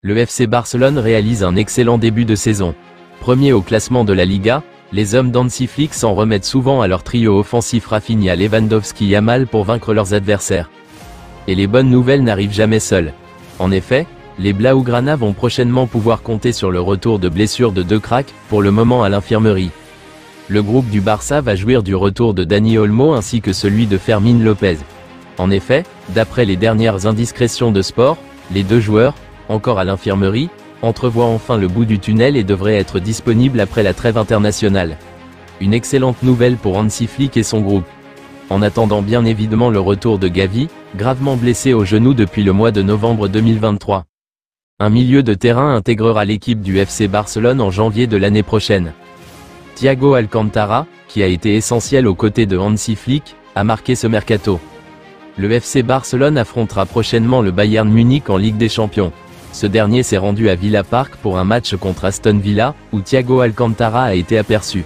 Le FC Barcelone réalise un excellent début de saison. Premier au classement de la Liga, les hommes d'Hansi Flick s'en remettent souvent à leur trio offensif Rafinha, Lewandowski, Yamal pour vaincre leurs adversaires. Et les bonnes nouvelles n'arrivent jamais seules. En effet, les Blaugrana vont prochainement pouvoir compter sur le retour de blessure de deux cracks, pour le moment à l'infirmerie. Le groupe du Barça va jouir du retour de Dani Olmo ainsi que celui de Fermín López. En effet, d'après les dernières indiscrétions de Sport, les deux joueurs, encore à l'infirmerie, entrevoient enfin le bout du tunnel et devraient être disponibles après la trêve internationale. Une excellente nouvelle pour Hansi Flick et son groupe. En attendant bien évidemment le retour de Gavi, gravement blessé au genou depuis le mois de novembre 2023. Un milieu de terrain intégrera l'équipe du FC Barcelone en janvier de l'année prochaine. Thiago Alcantara, qui a été essentiel aux côtés de Hansi Flick, a marqué ce mercato. Le FC Barcelone affrontera prochainement le Bayern Munich en Ligue des Champions. Ce dernier s'est rendu à Villa Park pour un match contre Aston Villa, où Thiago Alcantara a été aperçu.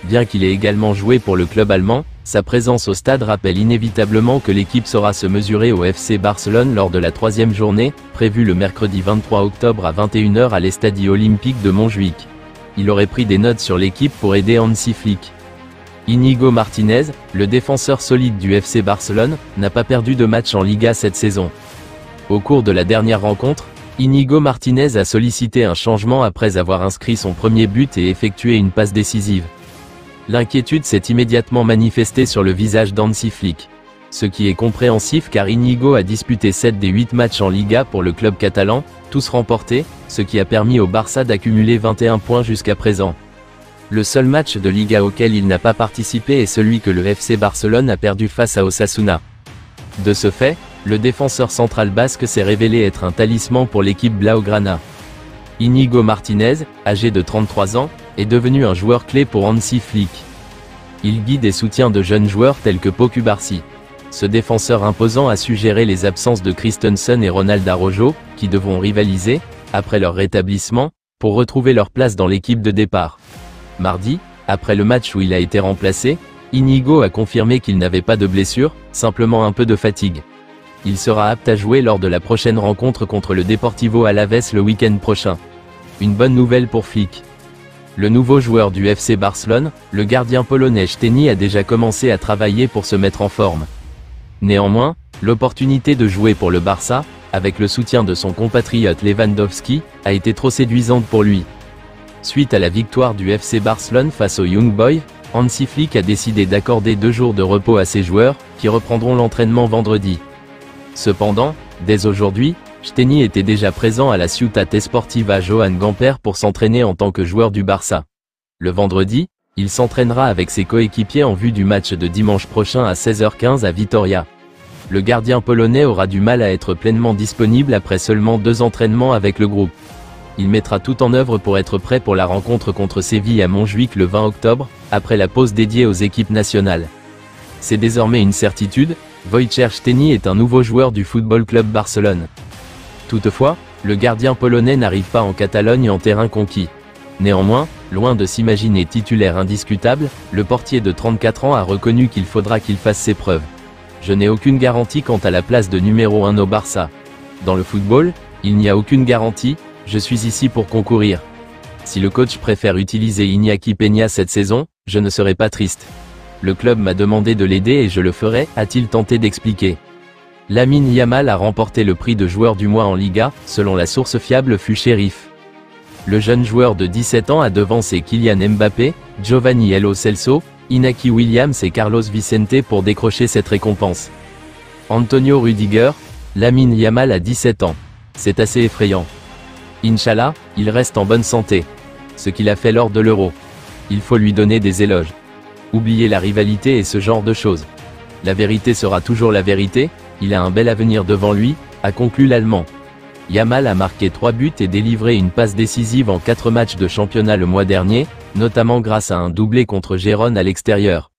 Bien qu'il ait également joué pour le club allemand, sa présence au stade rappelle inévitablement que l'équipe saura se mesurer au FC Barcelone lors de la troisième journée, prévue le mercredi 23 octobre à 21 h à l'Estadio Olympique de Montjuïc. Il aurait pris des notes sur l'équipe pour aider Hansi Flick. Íñigo Martínez, le défenseur solide du FC Barcelone, n'a pas perdu de match en Liga cette saison. Au cours de la dernière rencontre, Íñigo Martínez a sollicité un changement après avoir inscrit son premier but et effectué une passe décisive. L'inquiétude s'est immédiatement manifestée sur le visage d'Hansi Flick. Ce qui est compréhensif car Íñigo a disputé 7 des 8 matchs en Liga pour le club catalan, tous remportés, ce qui a permis au Barça d'accumuler 21 points jusqu'à présent. Le seul match de Liga auquel il n'a pas participé est celui que le FC Barcelone a perdu face à Osasuna. De ce fait, le défenseur central basque s'est révélé être un talisman pour l'équipe Blaugrana. Íñigo Martínez, âgé de 33 ans, est devenu un joueur clé pour Hansi Flick. Il guide et soutient de jeunes joueurs tels que Pau Cubarsí. Ce défenseur imposant a su gérer les absences de Christensen et Ronald Araujo, qui devront rivaliser, après leur rétablissement, pour retrouver leur place dans l'équipe de départ. Mardi, après le match où il a été remplacé, Íñigo a confirmé qu'il n'avait pas de blessure, simplement un peu de fatigue. Il sera apte à jouer lors de la prochaine rencontre contre le Deportivo Alavés le week-end prochain. Une bonne nouvelle pour Flick. Le nouveau joueur du FC Barcelone, le gardien polonais Szczęsny a déjà commencé à travailler pour se mettre en forme. Néanmoins, l'opportunité de jouer pour le Barça, avec le soutien de son compatriote Lewandowski, a été trop séduisante pour lui. Suite à la victoire du FC Barcelone face aux Young Boys, Hansi Flick a décidé d'accorder 2 jours de repos à ses joueurs, qui reprendront l'entraînement vendredi. Cependant, dès aujourd'hui, Szczęsny était déjà présent à la Ciutat Esportiva Joan Gamper pour s'entraîner en tant que joueur du Barça. Le vendredi, il s'entraînera avec ses coéquipiers en vue du match de dimanche prochain à 16 h 15 à Vitoria. Le gardien polonais aura du mal à être pleinement disponible après seulement 2 entraînements avec le groupe. Il mettra tout en œuvre pour être prêt pour la rencontre contre Séville à Montjuïc le 20 octobre, après la pause dédiée aux équipes nationales. C'est désormais une certitude, Wojciech Szczęsny est un nouveau joueur du Football Club Barcelone. Toutefois, le gardien polonais n'arrive pas en Catalogne en terrain conquis. Néanmoins, loin de s'imaginer titulaire indiscutable, le portier de 34 ans a reconnu qu'il faudra qu'il fasse ses preuves. Je n'ai aucune garantie quant à la place de numéro 1 au Barça. Dans le football, il n'y a aucune garantie, je suis ici pour concourir. Si le coach préfère utiliser Iñaki Peña cette saison, je ne serai pas triste. Le club m'a demandé de l'aider et je le ferai, a-t-il tenté d'expliquer. Lamine Yamal a remporté le prix de joueur du mois en Liga, selon la source fiable FUT Sheriff. Le jeune joueur de 17 ans a devancé Kylian Mbappé, Giovanni Lo Celso, Inaki Williams et Carlos Vicente pour décrocher cette récompense. Antonio Rüdiger, Lamine Yamal a 17 ans. C'est assez effrayant. Inch'Allah, il reste en bonne santé. Ce qu'il a fait lors de l'Euro. Il faut lui donner des éloges. Oubliez la rivalité et ce genre de choses. La vérité sera toujours la vérité, il a un bel avenir devant lui, a conclu l'Allemand. Yamal a marqué 3 buts et délivré une passe décisive en 4 matchs de championnat le mois dernier, notamment grâce à un doublé contre Gérone à l'extérieur.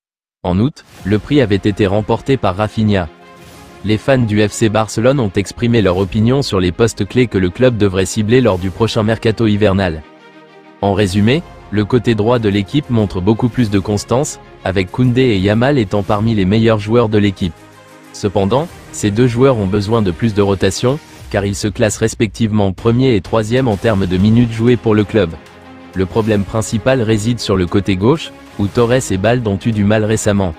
En août, le prix avait été remporté par Rafinha. Les fans du FC Barcelone ont exprimé leur opinion sur les postes clés que le club devrait cibler lors du prochain mercato hivernal. En résumé, le côté droit de l'équipe montre beaucoup plus de constance, avec Koundé et Yamal étant parmi les meilleurs joueurs de l'équipe. Cependant, ces 2 joueurs ont besoin de plus de rotation, car ils se classent respectivement premier et troisième en termes de minutes jouées pour le club. Le problème principal réside sur le côté gauche, où Torres et Balde ont eu du mal récemment.